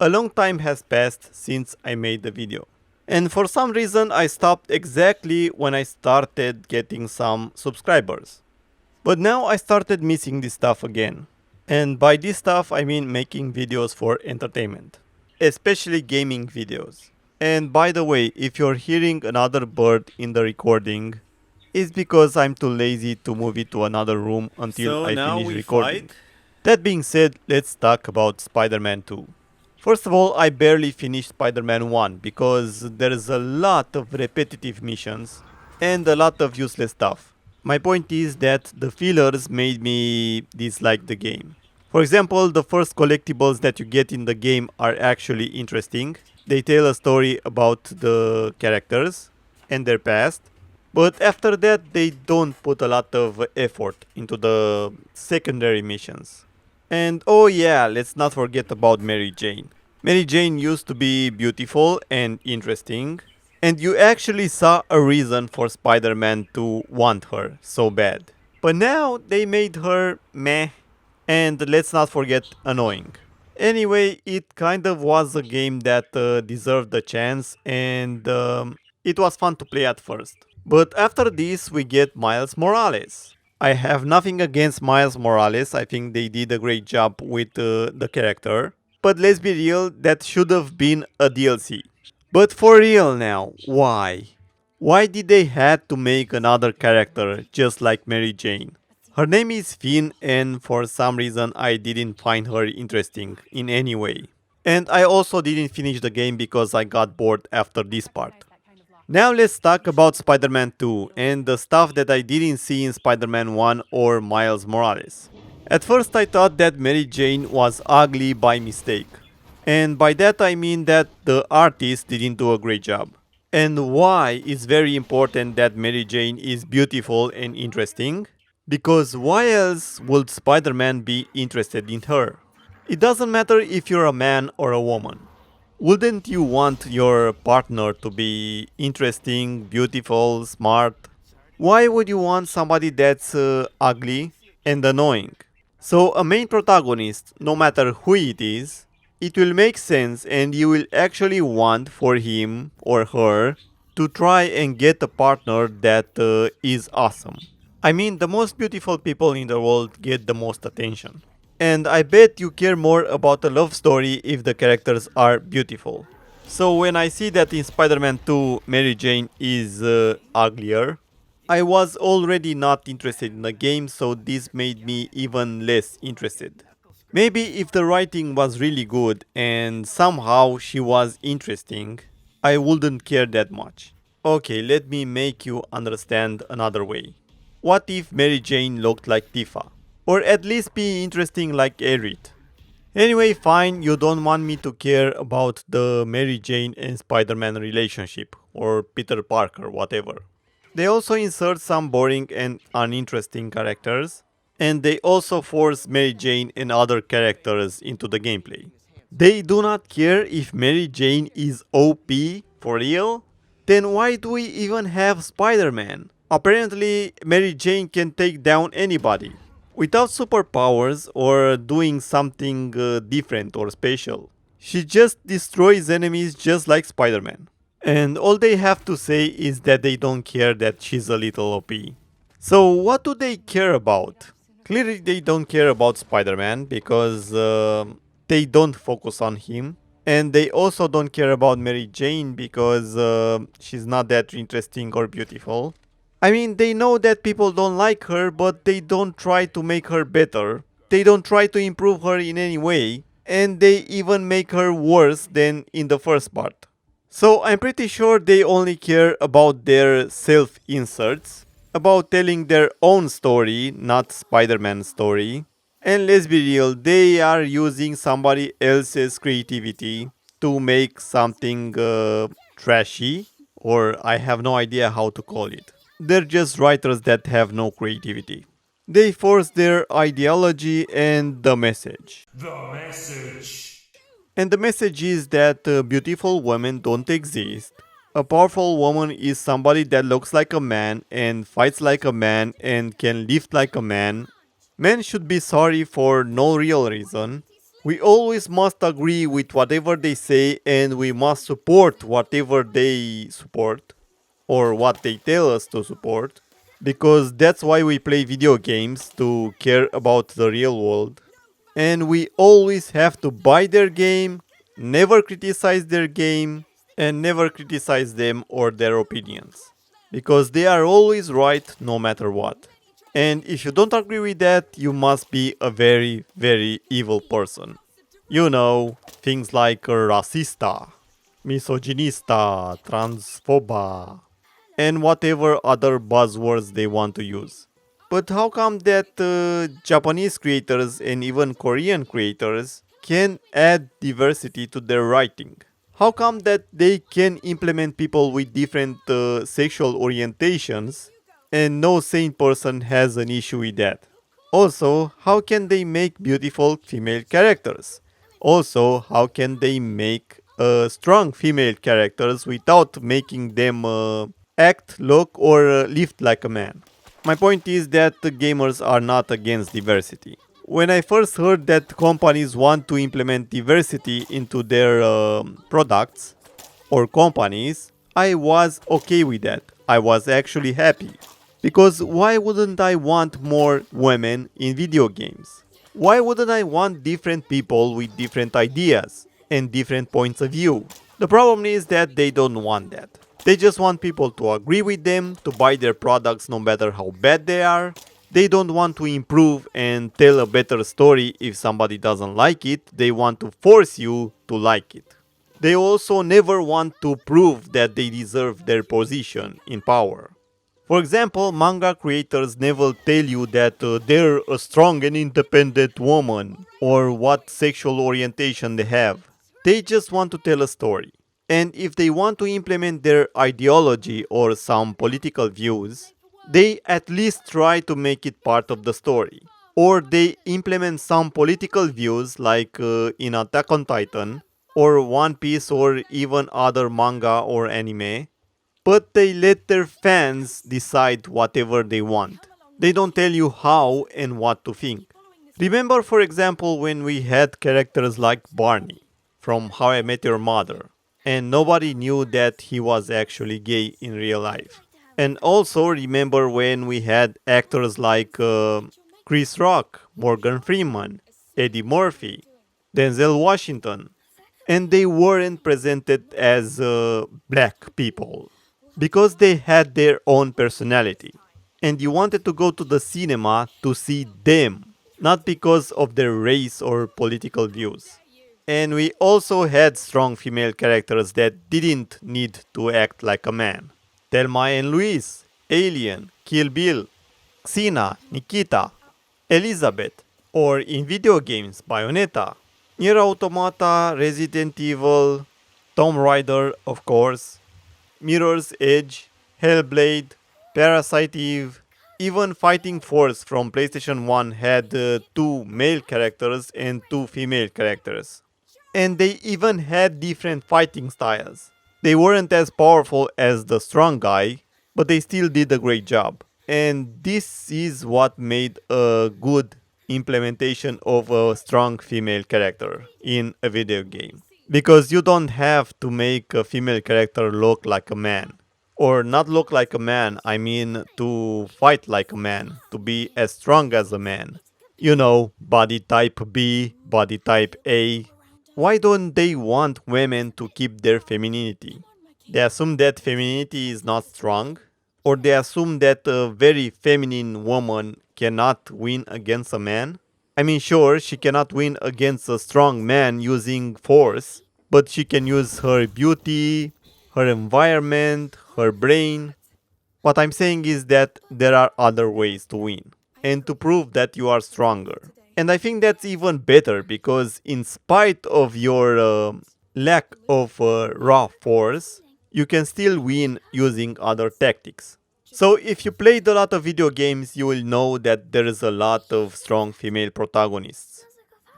A long time has passed since I made the video. And for some reason I stopped exactly when I started getting some subscribers. But now I started missing this stuff again. And by this stuff I mean making videos for entertainment. Especially gaming videos. And by the way, if you're hearing another bird in the recording, it's because I'm too lazy to move it to another room until So I now finish we recording. fight? That being said, let's talk about Spider-Man 2. First of all, I barely finished Spider-Man 1 because there is a lot of repetitive missions and a lot of useless stuff. My point is that the fillers made me dislike the game. For example, the first collectibles that you get in the game are actually interesting. They tell a story about the characters and their past, but after that they don't put a lot of effort into the secondary missions. And oh yeah, let's not forget about Mary Jane. Mary Jane used to be beautiful and interesting, and you actually saw a reason for Spider-Man to want her so bad. But now they made her meh, and let's not forget annoying. Anyway, it kind of was a game that deserved a chance, and it was fun to play at first. But after this, we get Miles Morales. I have nothing against Miles Morales. I think they did a great job with the character. But let's be real, that should have been a DLC. But for real now, why? Why did they had to make another character just like Mary Jane? Her name is Finn, and for some reason I didn't find her interesting in any way. And I also didn't finish the game because I got bored after this part. Now let's talk about Spider-Man 2 and the stuff that I didn't see in Spider-Man 1 or Miles Morales. At first I thought that Mary Jane was ugly by mistake. And by that I mean that the artist didn't do a great job. And why is very important that Mary Jane is beautiful and interesting? Because why else would Spider-Man be interested in her? It doesn't matter if you're a man or a woman. Wouldn't you want your partner to be interesting, beautiful, smart? Why would you want somebody that's ugly and annoying? So, a main protagonist, no matter who it is, it will make sense and you will actually want for him or her to try and get a partner that is awesome. I mean, the most beautiful people in the world get the most attention. And I bet you care more about a love story if the characters are beautiful. So when I see that in Spider-Man 2 Mary Jane is uglier, I was already not interested in the game, so this made me even less interested. Maybe if the writing was really good and somehow she was interesting, I wouldn't care that much. Okay, let me make you understand another way. What if Mary Jane looked like Tifa? Or at least be interesting like Aerith? Anyway, fine, you don't want me to care about the Mary Jane and Spider-Man relationship, or Peter Parker, whatever. They also insert some boring and uninteresting characters, and they also force Mary Jane and other characters into the gameplay. They do not care if Mary Jane is OP for real? Then why do we even have Spider-Man? Apparently, Mary Jane can take down anybody without superpowers or doing something different or special. She just destroys enemies just like Spider-Man. And all they have to say is that they don't care that she's a little OP. So what do they care about? Clearly they don't care about Spider-Man because they don't focus on him. And they also don't care about Mary Jane because she's not that interesting or beautiful. I mean, they know that people don't like her, but they don't try to make her better. They don't try to improve her in any way. And they even make her worse than in the first part. So I'm pretty sure they only care about their self inserts, about telling their own story, not Spider-Man's story. And let's be real, they are using somebody else's creativity to make something trashy, or I have no idea how to call it. They're just writers that have no creativity. They force their ideology and the message. The message. And the message is that beautiful women don't exist. A powerful woman is somebody that looks like a man and fights like a man and can lift like a man. Men should be sorry for no real reason. We always must agree with whatever they say and we must support whatever they support or what they tell us to support because that's why we play video games to care about the real world. And we always have to buy their game, never criticize their game, and never criticize them or their opinions. Because they are always right no matter what. And if you don't agree with that, you must be a very, very evil person. You know, things like racista, misogynista, transphoba, and whatever other buzzwords they want to use. But how come that Japanese creators and even Korean creators can add diversity to their writing? How come that they can implement people with different sexual orientations and no sane person has an issue with that? Also, how can they make beautiful female characters? Also, how can they make strong female characters without making them act, look, or lift like a man? My point is that the gamers are not against diversity. When I first heard that companies want to implement diversity into their products or companies, I was okay with that. I was actually happy. Because why wouldn't I want more women in video games? Why wouldn't I want different people with different ideas and different points of view? The problem is that they don't want that. They just want people to agree with them, to buy their products no matter how bad they are. They don't want to improve and tell a better story if somebody doesn't like it. They want to force you to like it. They also never want to prove that they deserve their position in power. For example, manga creators never tell you that they're a strong and independent woman or what sexual orientation they have. They just want to tell a story. And if they want to implement their ideology or some political views, they at least try to make it part of the story. Or they implement some political views like in Attack on Titan, or One Piece, or even other manga or anime, but they let their fans decide whatever they want. They don't tell you how and what to think. Remember, for example, when we had characters like Barney from How I Met Your Mother, and nobody knew that he was actually gay in real life. And also remember when we had actors like Chris Rock, Morgan Freeman, Eddie Murphy, Denzel Washington, and they weren't presented as black people because they had their own personality. And you wanted to go to the cinema to see them, not because of their race or political views. And we also had strong female characters that didn't need to act like a man. Thelma and Louise, Alien, Kill Bill, Xena, Nikita, Elizabeth, or in video games, Bayonetta, Nier Automata, Resident Evil, Tomb Raider, of course, Mirror's Edge, Hellblade, Parasite Eve, even Fighting Force from PlayStation 1 had two male characters and two female characters. And they even had different fighting styles. They weren't as powerful as the strong guy, but they still did a great job. And this is what made a good implementation of a strong female character in a video game. Because you don't have to make a female character look like a man. Or not look like a man, I mean to fight like a man, to be as strong as a man. You know, body type B, body type A. Why don't they want women to keep their femininity? They assume that femininity is not strong, or they assume that a very feminine woman cannot win against a man. I mean, sure, she cannot win against a strong man using force, but she can use her beauty, her environment, her brain. What I'm saying is that there are other ways to win and to prove that you are stronger. And I think that's even better because, in spite of your lack of raw force, you can still win using other tactics. So, if you played a lot of video games, you will know that there is a lot of strong female protagonists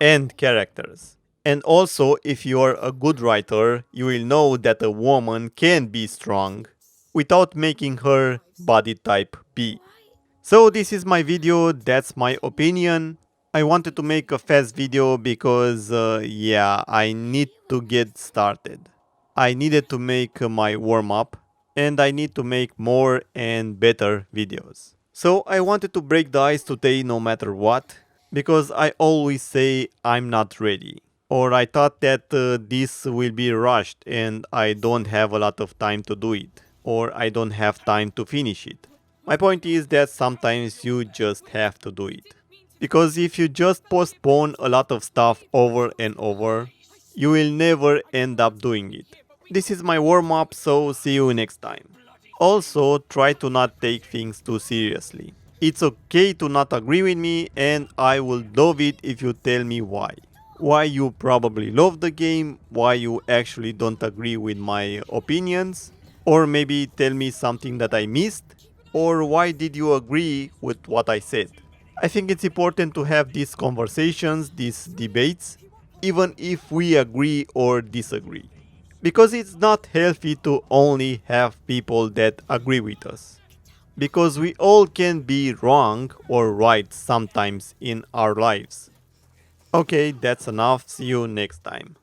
and characters. And also, if you are a good writer, you will know that a woman can be strong without making her body type B. So, this is my video, that's my opinion. I wanted to make a fast video because, yeah, I need to get started. I needed to make my warm up and I need to make more and better videos. So I wanted to break the ice today no matter what, because I always say I'm not ready. Or I thought that this will be rushed and I don't have a lot of time to do it. Or I don't have time to finish it. My point is that sometimes you just have to do it. Because if you just postpone a lot of stuff over and over, you will never end up doing it. This is my warm up, so see you next time. Also, try to not take things too seriously. It's okay to not agree with me, and I will love it if you tell me why. Why you probably love the game, why you actually don't agree with my opinions, or maybe tell me something that I missed, or why did you agree with what I said. I think it's important to have these conversations, these debates, even if we agree or disagree. Because it's not healthy to only have people that agree with us. Because we all can be wrong or right sometimes in our lives. Okay, that's enough. See you next time.